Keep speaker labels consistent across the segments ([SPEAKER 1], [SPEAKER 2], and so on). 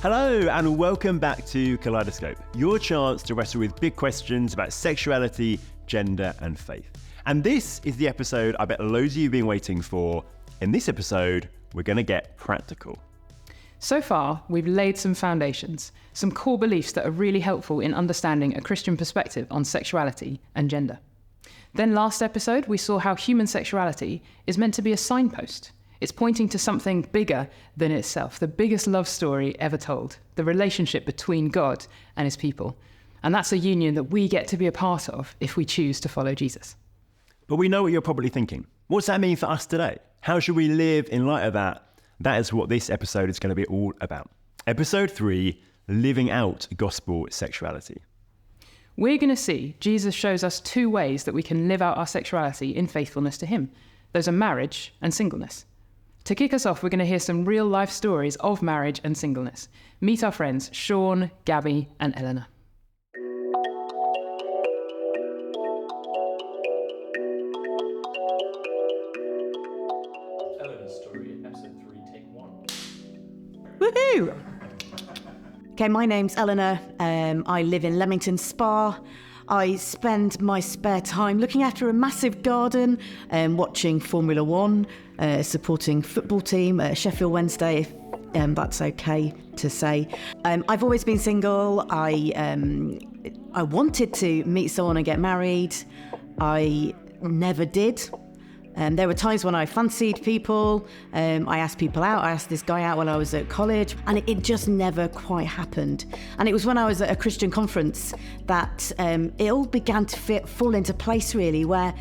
[SPEAKER 1] Hello and welcome back to Kaleidoscope, your chance to wrestle with big questions about sexuality, gender and faith. And this is the episode I bet loads of you have been waiting for. In this episode, we're going to get practical.
[SPEAKER 2] So far, we've laid some foundations, some core beliefs that are really helpful in understanding a Christian perspective on sexuality and gender. Then last episode, we saw how human sexuality is meant to be a signpost. It's pointing to something bigger than itself, the biggest love story ever told, the relationship between God and his people. And that's a union that we get to be a part of if we choose to follow Jesus.
[SPEAKER 1] But we know what you're probably thinking. What's that mean for us today? How should we live in light of that? That is what this episode is going to be all about. Episode 3, living out gospel sexuality.
[SPEAKER 2] We're going to see Jesus shows us 2 ways that we can live out our sexuality in faithfulness to him. Those are marriage and singleness. To kick us off, we're going to hear some real life stories of marriage and singleness. Meet our friends Sean, Gabby and Eleanor.
[SPEAKER 1] Eleanor's story, episode 3, take 1.
[SPEAKER 3] Woohoo! Okay, my name's Eleanor. I live in Leamington Spa. I spend my spare time looking after a massive garden, watching Formula One, supporting football team, Sheffield Wednesday, if that's okay to say. I've always been single. I wanted to meet someone and get married. I never did. There were times when I fancied people. I asked people out. I asked this guy out when I was at college, and it just never quite happened. And it was when I was at a Christian conference that it all began to fall into place, really, where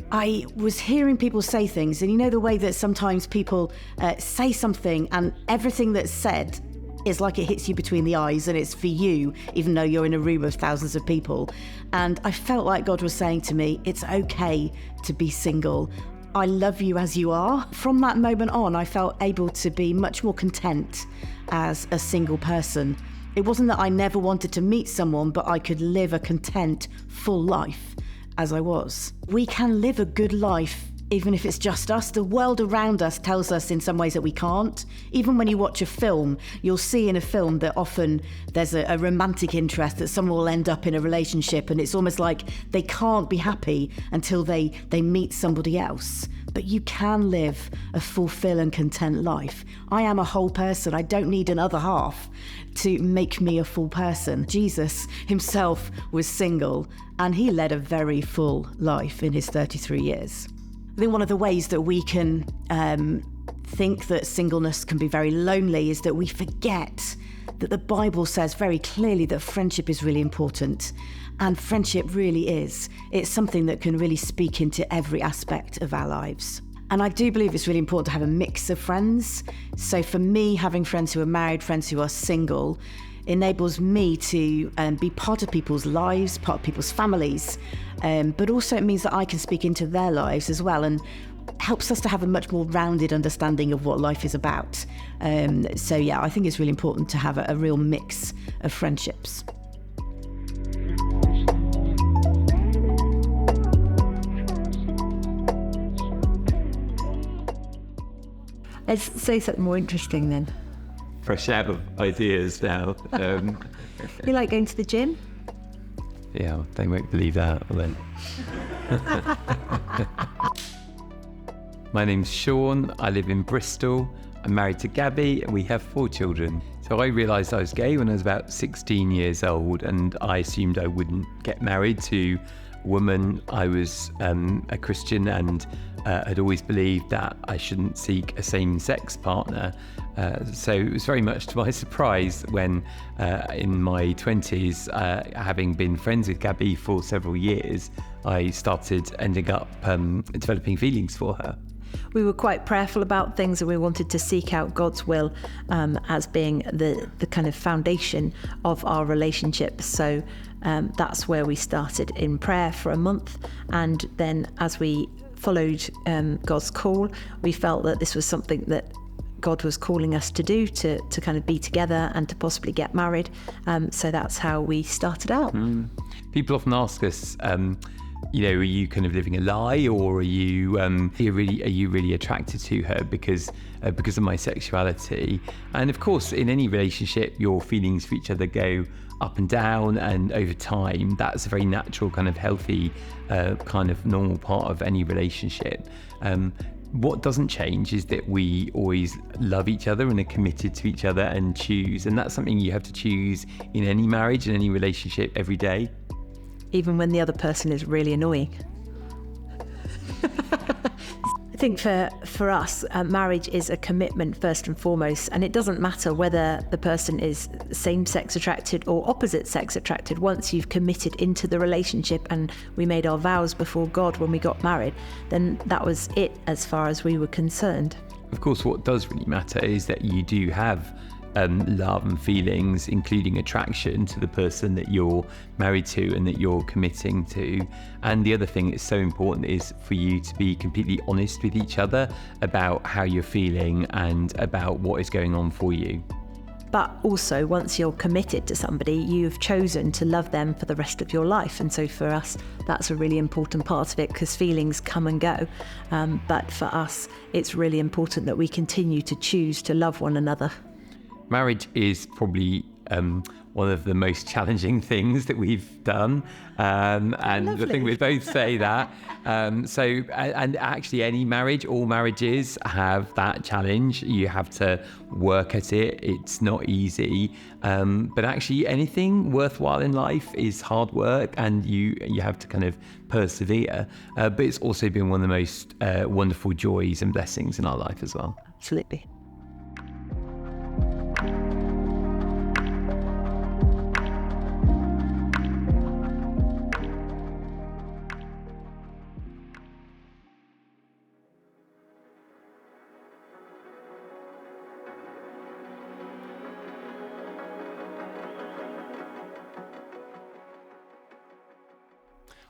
[SPEAKER 3] I was hearing people say things. And you know the way that sometimes people say something and everything that's said is like it hits you between the eyes and it's for you, even though you're in a room of thousands of people. And I felt like God was saying to me, it's okay to be single. I love you as you are. From that moment on, I felt able to be much more content as a single person. It wasn't that I never wanted to meet someone, but I could live a content, full life as I was. We can live a good life even if it's just us. The world around us tells us in some ways that we can't. Even when you watch a film, you'll see in a film that often there's a romantic interest, that someone will end up in a relationship, and it's almost like they can't be happy until they meet somebody else. But you can live a fulfilled and content life. I am a whole person. I don't need another half to make me a full person. Jesus himself was single, and he led a very full life in his 33 years. I think one of the ways that we can think that singleness can be very lonely is that we forget that the Bible says very clearly that friendship is really important. And friendship really is. It's something that can really speak into every aspect of our lives. And I do believe it's really important to have a mix of friends. So for me, having friends who are married, friends who are single, enables me to be part of people's lives, part of people's families, but also it means that I can speak into their lives as well, and helps us to have a much more rounded understanding of what life is about. So yeah, I think it's really important to have a real mix of friendships.
[SPEAKER 4] Let's say something more interesting then.
[SPEAKER 5] Fresh out of ideas now.
[SPEAKER 4] You like going to the gym?
[SPEAKER 5] Yeah, they won't believe that then. My name's Sean, I live in Bristol. I'm married to Gabby and we have 4 children. So I realised I was gay when I was about 16 years old, and I assumed I wouldn't get married to a woman. I was a Christian and had always believed that I shouldn't seek a same-sex partner. So it was very much to my surprise when in my 20s, having been friends with Gabby for several years, I started ending up developing feelings for her.
[SPEAKER 4] We were quite prayerful about things, and we wanted to seek out God's will as being the kind of foundation of our relationship. So that's where we started in prayer for a month, and then as we followed God's call, we felt that this was something that God was calling us to do, to kind of be together and to possibly get married. So that's how we started out.
[SPEAKER 5] People often ask us, are you kind of living a lie, or are you really attracted to her because of my sexuality? And of course, in any relationship, your feelings for each other go up and down, and over time, that's a very natural kind of healthy kind of normal part of any relationship. What doesn't change is that we always love each other and are committed to each other and choose, and that's something you have to choose in any marriage, in any relationship every day.
[SPEAKER 4] Even when the other person is really annoying. I think for us, marriage is a commitment first and foremost, and it doesn't matter whether the person is same-sex attracted or opposite-sex attracted. Once you've committed into the relationship and we made our vows before God when we got married, then that was it as far as we were concerned.
[SPEAKER 5] Of course, what does really matter is that you do have love and feelings, including attraction to the person that you're married to and that you're committing to. And the other thing that's so important is for you to be completely honest with each other about how you're feeling and about what is going on for you.
[SPEAKER 4] But also, once you're committed to somebody, you've chosen to love them for the rest of your life. And so for us, that's a really important part of it, because feelings come and go. But for us, it's really important that we continue to choose to love one another.
[SPEAKER 5] Marriage is probably one of the most challenging things that we've done, and I think we both say that. And actually, any marriage, all marriages have that challenge. You have to work at it. It's not easy, but actually, anything worthwhile in life is hard work, and you have to kind of persevere. But it's also been one of the most wonderful joys and blessings in our life as well.
[SPEAKER 4] Absolutely.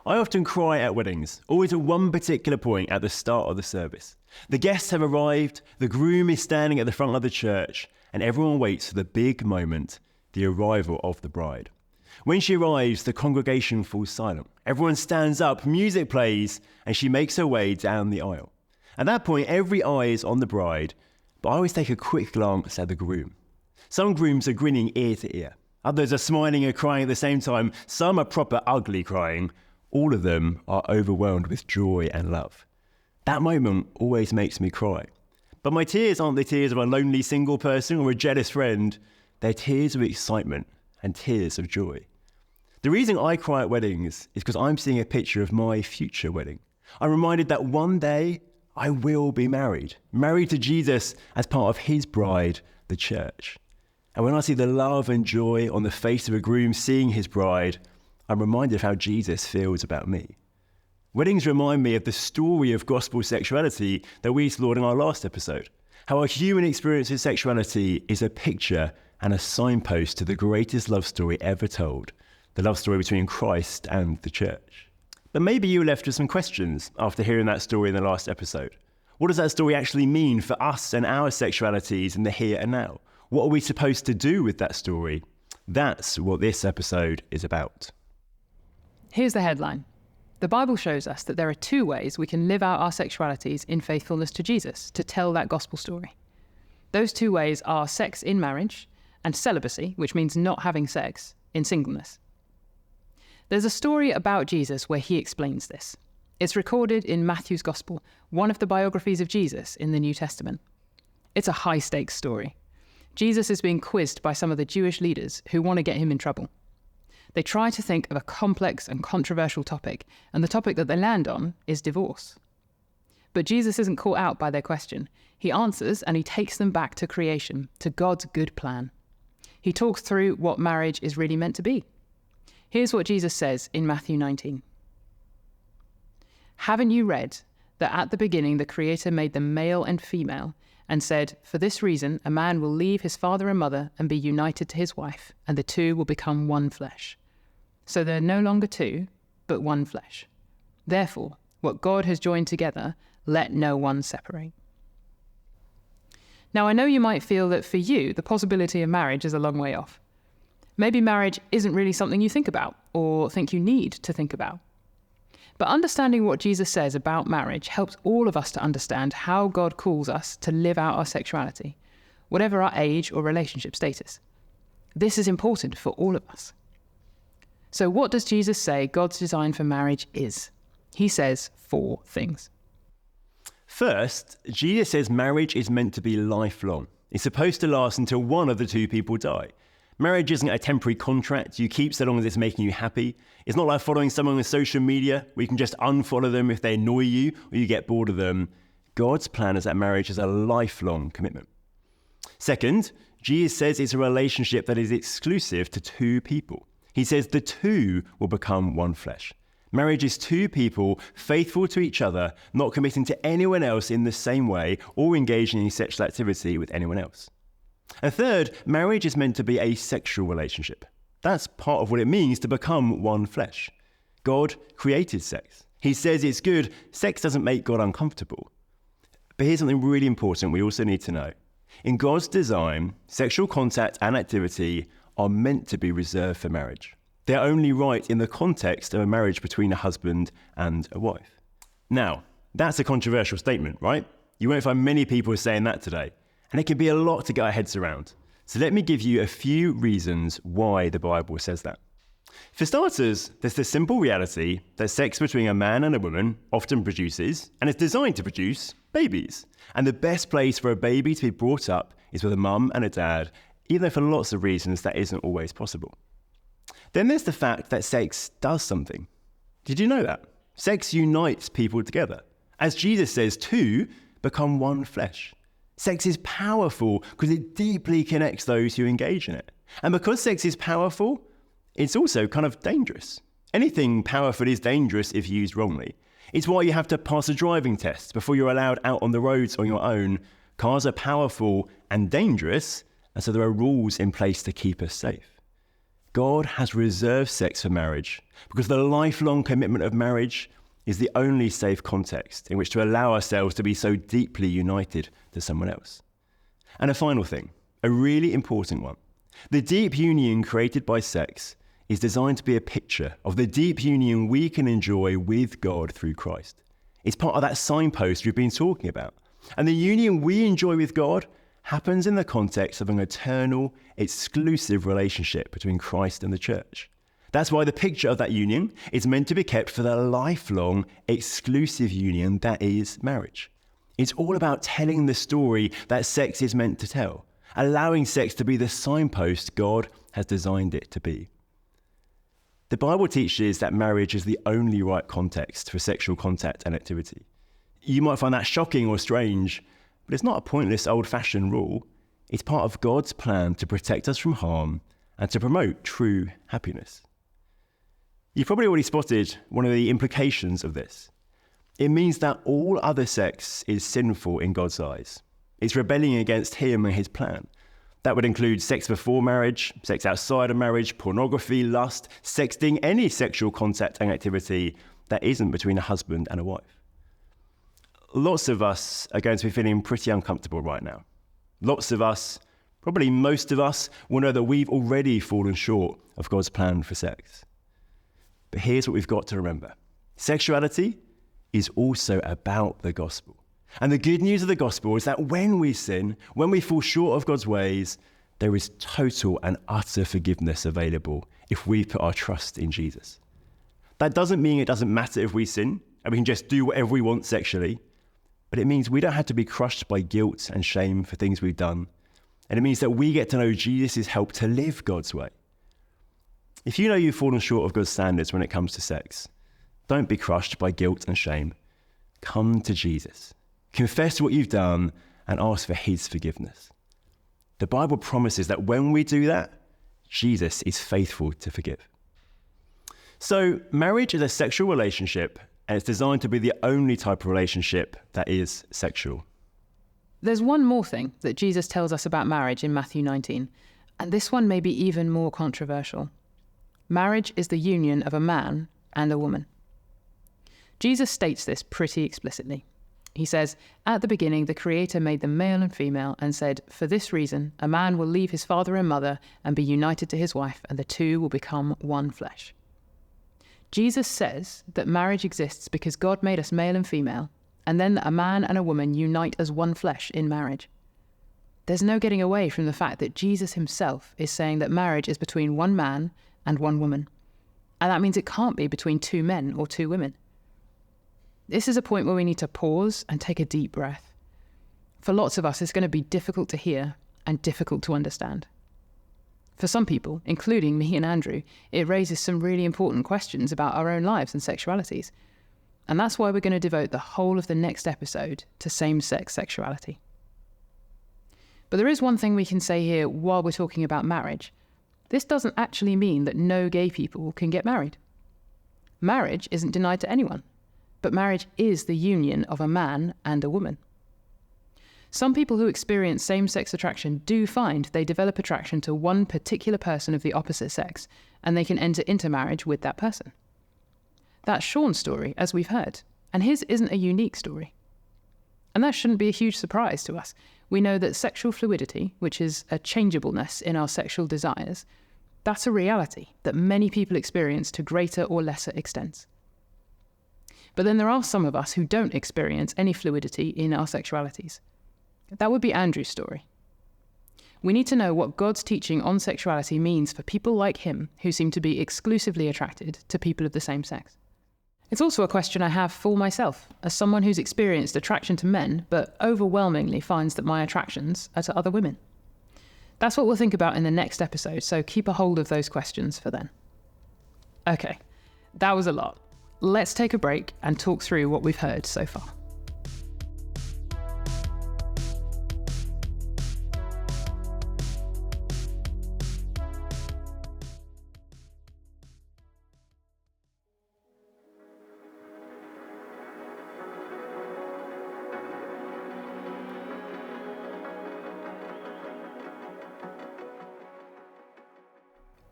[SPEAKER 1] I often cry at weddings, always at one particular point at the start of the service. The guests have arrived, the groom is standing at the front of the church, and everyone waits for the big moment, the arrival of the bride. When she arrives, the congregation falls silent. Everyone stands up, music plays, and she makes her way down the aisle. At that point, every eye is on the bride, but I always take a quick glance at the groom. Some grooms are grinning ear to ear. Others are smiling and crying at the same time. Some are proper ugly crying. All of them are overwhelmed with joy and love. That moment always makes me cry. But my tears aren't the tears of a lonely single person or a jealous friend. They're tears of excitement and tears of joy. The reason I cry at weddings is because I'm seeing a picture of my future wedding. I'm reminded that one day I will be married to Jesus as part of his bride, the church. And when I see the love and joy on the face of a groom seeing his bride, I'm reminded of how Jesus feels about me. Weddings remind me of the story of gospel sexuality that we explored in our last episode. How our human experience of sexuality is a picture and a signpost to the greatest love story ever told, the love story between Christ and the church. But maybe you were left with some questions after hearing that story in the last episode. What does that story actually mean for us and our sexualities in the here and now? What are we supposed to do with that story? That's what this episode is about.
[SPEAKER 2] Here's the headline. The Bible shows us that there are two ways we can live out our sexualities in faithfulness to Jesus to tell that gospel story. Those two ways are sex in marriage and celibacy, which means not having sex, in singleness. There's a story about Jesus where he explains this. It's recorded in Matthew's Gospel, one of the biographies of Jesus in the New Testament. It's a high-stakes story. Jesus is being quizzed by some of the Jewish leaders who want to get him in trouble. They try to think of a complex and controversial topic, and the topic that they land on is divorce. But Jesus isn't caught out by their question. He answers and he takes them back to creation, to God's good plan. He talks through what marriage is really meant to be. Here's what Jesus says in Matthew 19. Haven't you read that at the beginning the Creator made them male and female and said, for this reason a man will leave his father and mother and be united to his wife, and the two will become one flesh. So they're no longer two, but one flesh. Therefore, what God has joined together, let no one separate. Now, I know you might feel that for you, the possibility of marriage is a long way off. Maybe marriage isn't really something you think about or think you need to think about. But understanding what Jesus says about marriage helps all of us to understand how God calls us to live out our sexuality, whatever our age or relationship status. This is important for all of us. So what does Jesus say God's design for marriage is? He says 4 things.
[SPEAKER 1] First, Jesus says marriage is meant to be lifelong. It's supposed to last until one of the 2 people die. Marriage isn't a temporary contract you keep so long as it's making you happy. It's not like following someone on social media where you can just unfollow them if they annoy you or you get bored of them. God's plan is that marriage is a lifelong commitment. Second, Jesus says it's a relationship that is exclusive to 2 people. He says the 2 will become one flesh. Marriage is 2 people faithful to each other, not committing to anyone else in the same way or engaging in sexual activity with anyone else. And third, marriage is meant to be a sexual relationship. That's part of what it means to become one flesh. God created sex. He says it's good. Sex doesn't make God uncomfortable. But here's something really important we also need to know. In God's design, sexual contact and activity are meant to be reserved for marriage. They're only right in the context of a marriage between a husband and a wife. Now, that's a controversial statement, right? You won't find many people saying that today, and it can be a lot to get our heads around. So let me give you a few reasons why the Bible says that. For starters, there's the simple reality that sex between a man and a woman often produces, and is designed to produce, babies. And the best place for a baby to be brought up is with a mum and a dad, even though for lots of reasons that isn't always possible. Then there's the fact that sex does something. Did you know that? Sex unites people together. As Jesus says, 2 become one flesh. Sex is powerful because it deeply connects those who engage in it. And because sex is powerful, it's also kind of dangerous. Anything powerful is dangerous if used wrongly. It's why you have to pass a driving test before you're allowed out on the roads on your own. Cars are powerful and dangerous, and so there are rules in place to keep us safe. God has reserved sex for marriage because the lifelong commitment of marriage is the only safe context in which to allow ourselves to be so deeply united to someone else. And a final thing, a really important one. The deep union created by sex is designed to be a picture of the deep union we can enjoy with God through Christ. It's part of that signpost we've been talking about. And the union we enjoy with God happens in the context of an eternal, exclusive relationship between Christ and the church. That's why the picture of that union is meant to be kept for the lifelong, exclusive union that is marriage. It's all about telling the story that sex is meant to tell, allowing sex to be the signpost God has designed it to be. The Bible teaches that marriage is the only right context for sexual contact and activity. You might find that shocking or strange, but it's not a pointless old-fashioned rule. It's part of God's plan to protect us from harm and to promote true happiness. You've probably already spotted one of the implications of this. It means that all other sex is sinful in God's eyes. It's rebelling against him and his plan. That would include sex before marriage, sex outside of marriage, pornography, lust, sexting, any sexual contact and activity that isn't between a husband and a wife. Lots of us are going to be feeling pretty uncomfortable right now. Lots of us, probably most of us, will know that we've already fallen short of God's plan for sex. But here's what we've got to remember. Sexuality is also about the gospel. And the good news of the gospel is that when we sin, when we fall short of God's ways, there is total and utter forgiveness available if we put our trust in Jesus. That doesn't mean it doesn't matter if we sin and we can just do whatever we want sexually, but it means we don't have to be crushed by guilt and shame for things we've done. And it means that we get to know Jesus' help to live God's way. If you know you've fallen short of God's standards when it comes to sex, don't be crushed by guilt and shame. Come to Jesus. Confess what you've done and ask for his forgiveness. The Bible promises that when we do that, Jesus is faithful to forgive. So marriage is a sexual relationship, and it's designed to be the only type of relationship that is sexual.
[SPEAKER 2] There's one more thing that Jesus tells us about marriage in Matthew 19, and this one may be even more controversial. Marriage is the union of a man and a woman. Jesus states this pretty explicitly. He says, "At the beginning, the Creator made them male and female and said, 'For this reason, a man will leave his father and mother and be united to his wife, and the 2 will become one flesh.'" Jesus says that marriage exists because God made us male and female, and then that a man and a woman unite as one flesh in marriage. There's no getting away from the fact that Jesus himself is saying that marriage is between one man and one woman. And that means it can't be between two men or two women. This is a point where we need to pause and take a deep breath. For lots of us, it's going to be difficult to hear and difficult to understand. For some people, including me and Andrew, it raises some really important questions about our own lives and sexualities. And that's why we're going to devote the whole of the next episode to same-sex sexuality. But there is one thing we can say here while we're talking about marriage. This doesn't actually mean that no gay people can get married. Marriage isn't denied to anyone, but marriage is the union of a man and a woman. Some people who experience same-sex attraction do find they develop attraction to one particular person of the opposite sex, and they can enter into marriage with that person. That's Sean's story, as we've heard, and his isn't a unique story. And that shouldn't be a huge surprise to us. We know that sexual fluidity, which is a changeableness in our sexual desires, that's a reality that many people experience to greater or lesser extents. But then there are some of us who don't experience any fluidity in our sexualities. That would be Andrew's story. We need to know what God's teaching on sexuality means for people like him who seem to be exclusively attracted to people of the same sex. It's also a question I have for myself, as someone who's experienced attraction to men, but overwhelmingly finds that my attractions are to other women. That's what we'll think about in the next episode, so keep a hold of those questions for then. Okay, that was a lot. Let's take a break and talk through what we've heard so far.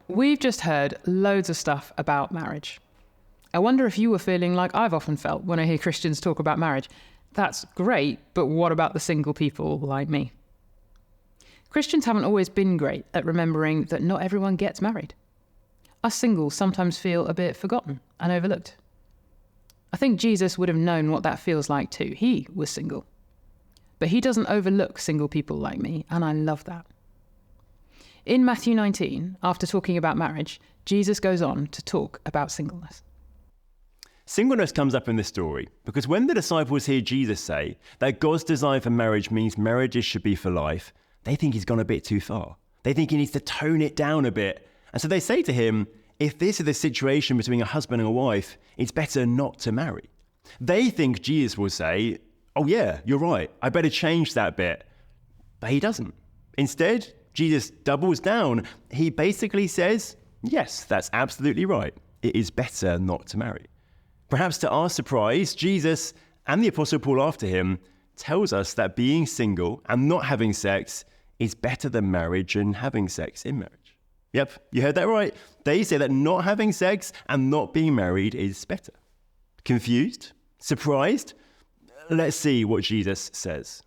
[SPEAKER 2] We've just heard loads of stuff about marriage. I wonder if you were feeling like I've often felt when I hear Christians talk about marriage. That's great, but what about the single people like me? Christians haven't always been great at remembering that not everyone gets married. Us singles sometimes feel a bit forgotten and overlooked. I think Jesus would have known what that feels like too. He was single. But he doesn't overlook single people like me, and I love that. In Matthew 19, after talking about marriage, Jesus goes on to talk about singleness.
[SPEAKER 1] Singleness comes up in this story because when the disciples hear Jesus say that God's design for marriage means marriages should be for life, they think he's gone a bit too far. They think he needs to tone it down a bit. And so they say to him, if this is the situation between a husband and a wife, it's better not to marry. They think Jesus will say, oh yeah, you're right, I better change that bit. But he doesn't. Instead, Jesus doubles down. He basically says, yes, that's absolutely right. It is better not to marry. Perhaps to our surprise, Jesus and the Apostle Paul after him tells us that being single and not having sex is better than marriage and having sex in marriage. Yep, you heard that right. They say that not having sex and not being married is better. Confused? Surprised? Let's see what Jesus says.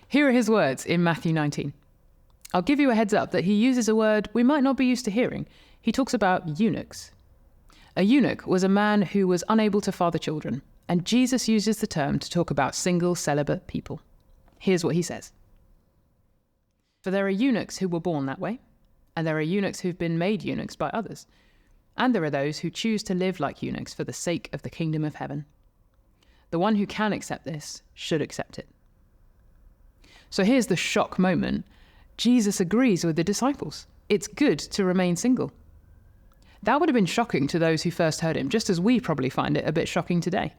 [SPEAKER 2] Here are his words in Matthew 19. I'll give you a heads up that he uses a word we might not be used to hearing. He talks about eunuchs. A eunuch was a man who was unable to father children, and Jesus uses the term to talk about single celibate people. Here's what he says. For there are eunuchs who were born that way, and there are eunuchs who've been made eunuchs by others, and there are those who choose to live like eunuchs for the sake of the kingdom of heaven. The one who can accept this should accept it. So here's the shock moment. Jesus agrees with the disciples. It's good to remain single. That would have been shocking to those who first heard him, just as we probably find it a bit shocking today.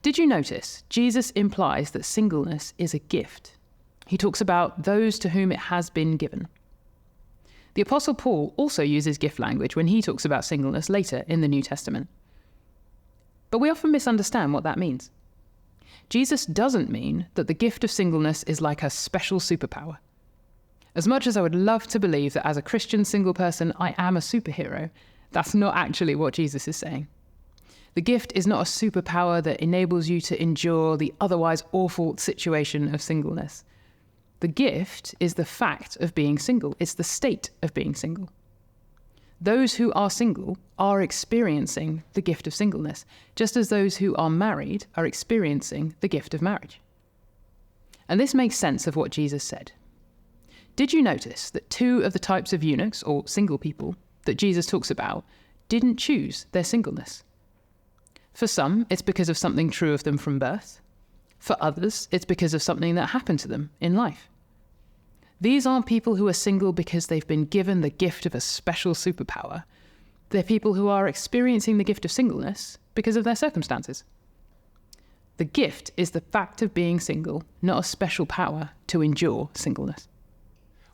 [SPEAKER 2] Did you notice Jesus implies that singleness is a gift? He talks about those to whom it has been given. The Apostle Paul also uses gift language when he talks about singleness later in the New Testament. But we often misunderstand what that means. Jesus doesn't mean that the gift of singleness is like a special superpower. As much as I would love to believe that as a Christian single person I am a superhero, that's not actually what Jesus is saying. The gift is not a superpower that enables you to endure the otherwise awful situation of singleness. The gift is the fact of being single. It's the state of being single. Those who are single are experiencing the gift of singleness, just as those who are married are experiencing the gift of marriage. And this makes sense of what Jesus said. Did you notice that 2 of the types of eunuchs, or single people, that Jesus talks about didn't choose their singleness? For some, it's because of something true of them from birth. For others, it's because of something that happened to them in life. These aren't people who are single because they've been given the gift of a special superpower. They're people who are experiencing the gift of singleness because of their circumstances. The gift is the fact of being single, not a special power to endure singleness.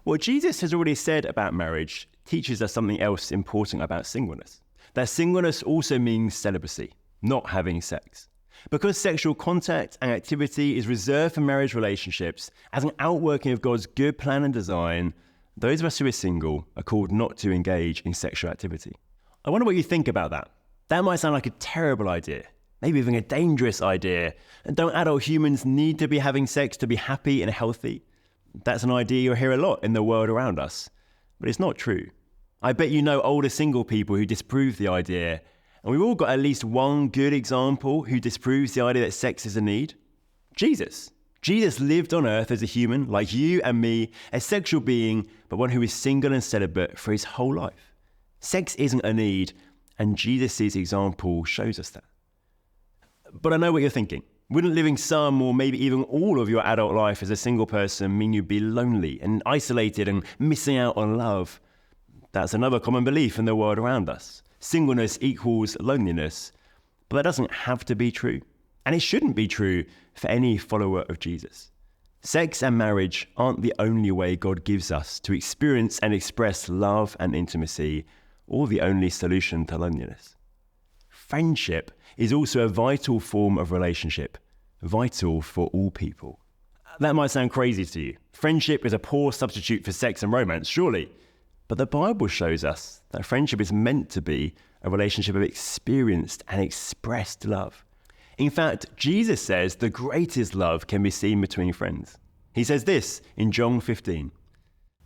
[SPEAKER 1] What Jesus has already said about marriage teaches us something else important about singleness. That singleness also means celibacy, not having sex. Because sexual contact and activity is reserved for marriage relationships as an outworking of God's good plan and design, those of us who are single are called not to engage in sexual activity. I wonder what you think about that. That might sound like a terrible idea, maybe even a dangerous idea. And don't adult humans need to be having sex to be happy and healthy? That's an idea you'll hear a lot in the world around us, but it's not true. I bet you know older single people who disprove the idea. And we've all got at least one good example who disproves the idea that sex is a need. Jesus. Jesus lived on earth as a human, like you and me, a sexual being, but one who is single and celibate for his whole life. Sex isn't a need, and Jesus' example shows us that. But I know what you're thinking. Wouldn't living some or maybe even all of your adult life as a single person mean you'd be lonely and isolated and missing out on love? That's another common belief in the world around us. Singleness equals loneliness, but that doesn't have to be true. And it shouldn't be true for any follower of Jesus. Sex and marriage aren't the only way God gives us to experience and express love and intimacy, or the only solution to loneliness. Friendship is also a vital form of relationship, vital for all people. That might sound crazy to you. Friendship is a poor substitute for sex and romance, surely. But the Bible shows us that friendship is meant to be a relationship of experienced and expressed love. In fact, Jesus says the greatest love can be seen between friends. He says this in John 15,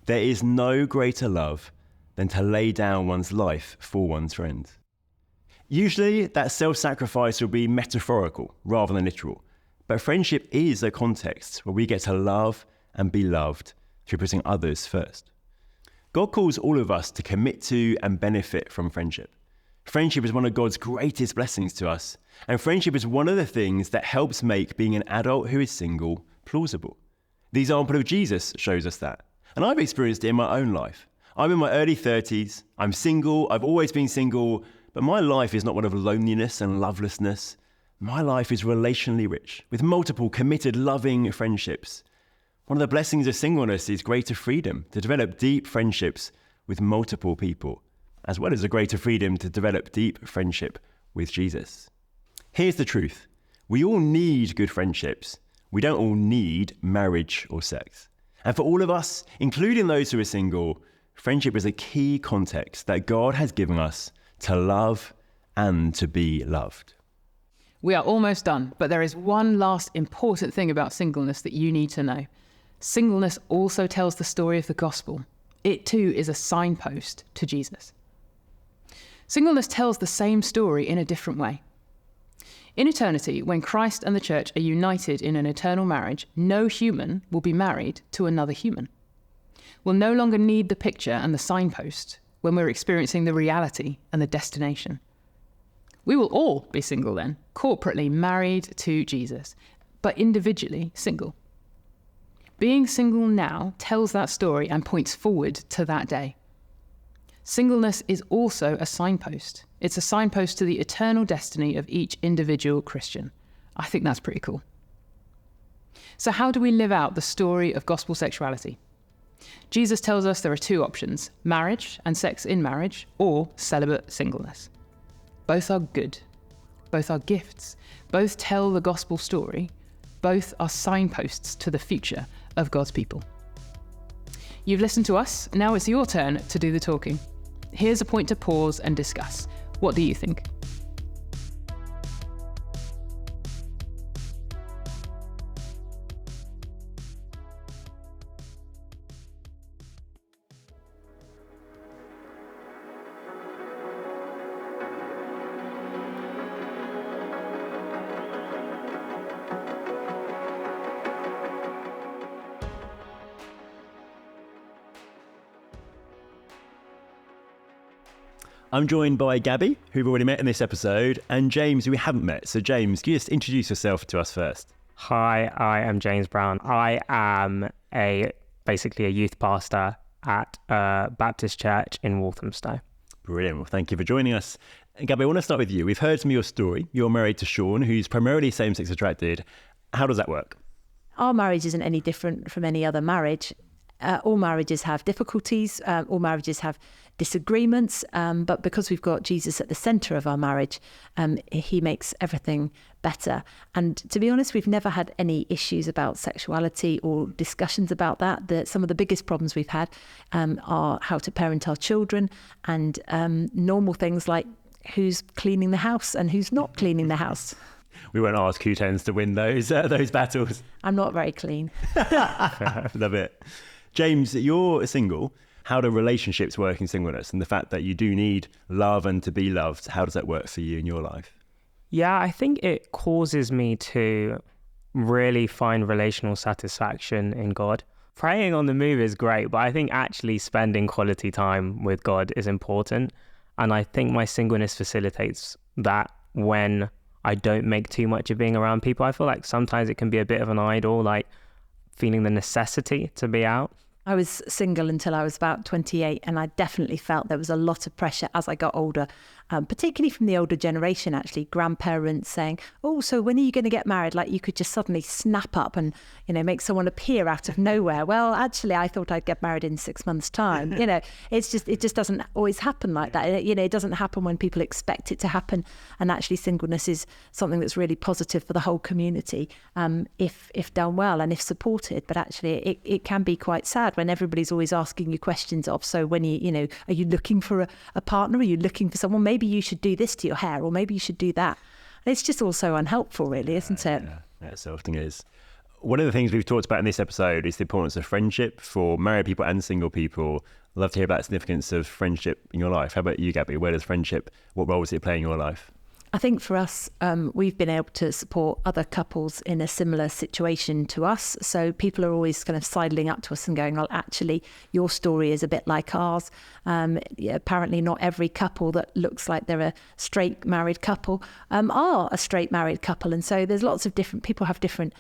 [SPEAKER 1] "There is no greater love than to lay down one's life for one's friends." Usually, that self-sacrifice will be metaphorical rather than literal. But friendship is a context where we get to love and be loved through putting others first. God calls all of us to commit to and benefit from friendship. Friendship is one of God's greatest blessings to us, and friendship is one of the things that helps make being an adult who is single plausible. The example of Jesus shows us that, and I've experienced it in my own life. I'm in my early 30s, I'm single, I've always been single, but my life is not one of loneliness and lovelessness. My life is relationally rich, with multiple committed, loving friendships. One of the blessings of singleness is greater freedom to develop deep friendships with multiple people, as well as a greater freedom to develop deep friendship with Jesus. Here's the truth. We all need good friendships. We don't all need marriage or sex. And for all of us, including those who are single, friendship is a key context that God has given us to love and to be loved.
[SPEAKER 2] We are almost done, but there is one last important thing about singleness that you need to know. Singleness also tells the story of the gospel. It too is a signpost to Jesus. Singleness tells the same story in a different way. In eternity, when Christ and the church are united in an eternal marriage, no human will be married to another human. We'll no longer need the picture and the signpost when we're experiencing the reality and the destination. We will all be single then, corporately married to Jesus, but individually single. Being single now tells that story and points forward to that day. Singleness is also a signpost. It's a signpost to the eternal destiny of each individual Christian. I think that's pretty cool. So how do we live out the story of gospel sexuality? Jesus tells us there are 2 options, marriage and sex in marriage, or celibate singleness. Both are good. Both are gifts. Both tell the gospel story. Both are signposts to the future of God's people. You've listened to us, now it's your turn to do the talking. Here's a point to pause and discuss. What do you think?
[SPEAKER 1] I'm joined by Gabby, who we've already met in this episode, and James, who we haven't met. So James, can you just introduce yourself to us first?
[SPEAKER 6] Hi, I am James Brown. I am basically a youth pastor at a Baptist church in Walthamstow.
[SPEAKER 1] Brilliant. Well, thank you for joining us. And Gabby, I want to start with you. We've heard some of your story. You're married to Sean, who's primarily same-sex attracted. How does that work?
[SPEAKER 4] Our marriage isn't any different from any other marriage. All marriages have difficulties, all marriages have disagreements, but because we've got Jesus at the centre of our marriage, he makes everything better. And to be honest, we've never had any issues about sexuality or discussions about that. Some of the biggest problems we've had are how to parent our children and normal things like who's cleaning the house and who's not cleaning the house.
[SPEAKER 1] We won't ask who tends to win those battles.
[SPEAKER 4] I'm not very clean.
[SPEAKER 1] Love it. James, you're single. How do relationships work in singleness, and the fact that you do need love and to be loved? How does that work for you in your life?
[SPEAKER 6] Yeah, I think it causes me to really find relational satisfaction in God. Praying on the move is great, but I think actually spending quality time with God is important. And I think my singleness facilitates that when I don't make too much of being around people. I feel like sometimes it can be a bit of an idol, like feeling the necessity to be out.
[SPEAKER 4] I was single until I was about 28, and I definitely felt there was a lot of pressure as I got older, particularly from the older generation, actually, grandparents saying, oh, so when are you going to get married? Like you could just suddenly snap up and, make someone appear out of nowhere. Well, actually, I thought I'd get married in 6 months' time. It just doesn't always happen like that. It doesn't happen when people expect it to happen. And actually, singleness is something that's really positive for the whole community, if done well and if supported. But actually, it can be quite sad when everybody's always asking you questions of, so when are you looking for a partner? Are you looking for someone? Maybe you should do this to your hair, or maybe you should do that. And it's just also unhelpful, really, isn't it?
[SPEAKER 1] Yeah, so often is. One of the things we've talked about in this episode is the importance of friendship for married people and single people. I'd love to hear about the significance of friendship in your life. How about you, Gabby? What role does it play in your life?
[SPEAKER 4] I think for us, we've been able to support other couples in a similar situation to us. So people are always kind of sidling up to us and going, well, actually, your story is a bit like ours. Apparently not every couple that looks like they're a straight married couple are a straight married couple. And so there's lots of different people have different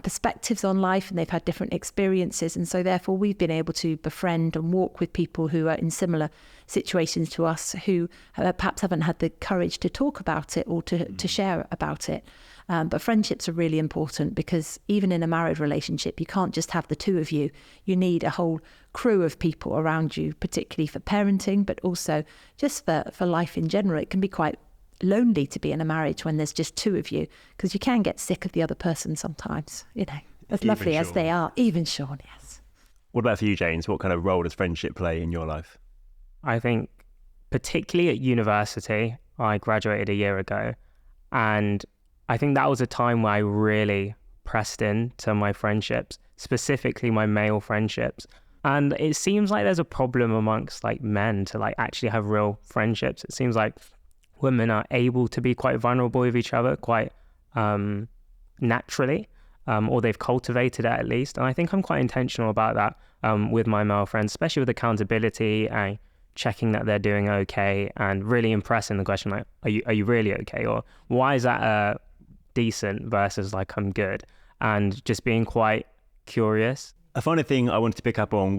[SPEAKER 4] perspectives on life, and they've had different experiences. And so therefore we've been able to befriend and walk with people who are in similar situations to us, who perhaps haven't had the courage to talk about it or to share about it. But friendships are really important, because even in a married relationship, you can't just have the two of you. You need a whole crew of people around you, particularly for parenting, but also just for life in general. It can be quite lonely to be in a marriage when there's just two of you, because you can get sick of the other person sometimes, as lovely as they are. Even Sean, yes.
[SPEAKER 1] What about for you, James? What kind of role does friendship play in your life?
[SPEAKER 6] I think particularly at university, I graduated a year ago, and I think that was a time where I really pressed in to my friendships, specifically my male friendships. And it seems like there's a problem amongst men to actually have real friendships. It seems like women are able to be quite vulnerable with each other quite naturally, or they've cultivated it at least. And I think I'm quite intentional about that with my male friends, especially with accountability and checking that they're doing okay, and really impressing the question are you really okay, or why is that decent versus I'm good, and just being quite curious.
[SPEAKER 1] A final thing I wanted to pick up on,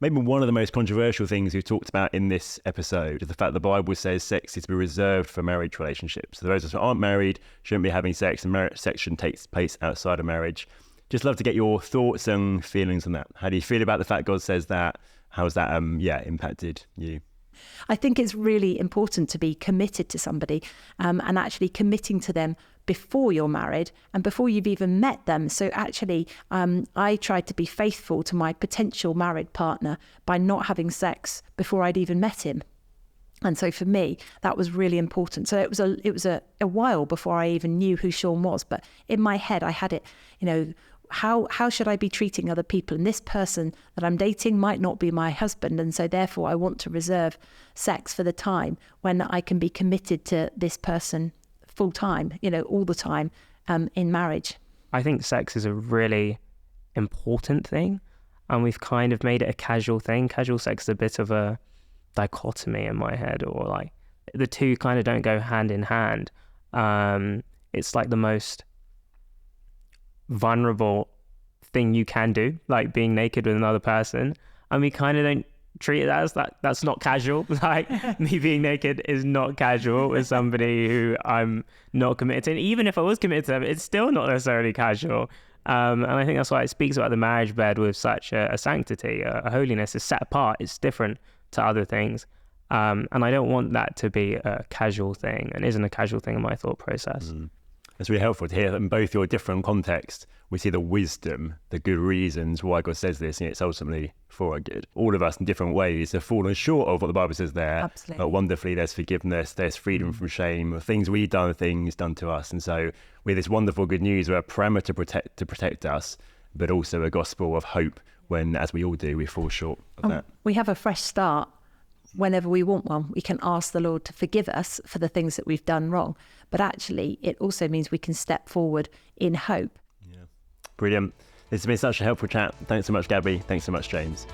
[SPEAKER 1] maybe one of the most controversial things we've talked about in this episode is the fact the Bible says sex is to be reserved for marriage relationships. So those of us who aren't married shouldn't be having sex, and sex shouldn't take place outside of marriage. Just love to get your thoughts and feelings on that. How do you feel about the fact God says that? How's that impacted you?
[SPEAKER 4] I think it's really important to be committed to somebody, and actually committing to them before you're married and before you've even met them. So actually, I tried to be faithful to my potential married partner by not having sex before I'd even met him. And so for me, that was really important. So it was a while before I even knew who Sean was. But in my head, I had it, how should I be treating other people? And this person that I'm dating might not be my husband. And so therefore, I want to reserve sex for the time when I can be committed to this person full time, all the time in marriage.
[SPEAKER 6] I think sex is a really important thing, and we've kind of made it a casual thing. Casual sex is a bit of a dichotomy in my head, or like the two kind of don't go hand in hand. It's like the most vulnerable thing you can do, like being naked with another person, and we kind of don't treat it as that. That's not casual. Like me being naked is not casual with somebody who I'm not committed to. And even if I was committed to them, it's still not necessarily casual. And I think that's why it speaks about the marriage bed with such a sanctity, a holiness. It's set apart. It's different to other things. And I don't want that to be a casual thing, and isn't a casual thing in my thought process.
[SPEAKER 1] It's really helpful to hear that in both your different contexts, we see the wisdom, the good reasons why God says this, and it's ultimately for our good. All of us in different ways have fallen short of what the Bible says there.
[SPEAKER 4] Absolutely.
[SPEAKER 1] But wonderfully, there's forgiveness, there's freedom from shame, things we've done, things done to us. And so we have this wonderful good news, we're a parameter to protect us, but also a gospel of hope when, as we all do, we fall short of that.
[SPEAKER 4] We have a fresh start whenever we want one. We can ask the Lord to forgive us for the things that we've done wrong. But actually, it also means we can step forward in hope.
[SPEAKER 1] Brilliant. This has been such a helpful chat. Thanks so much, Gabby. Thanks so much, James.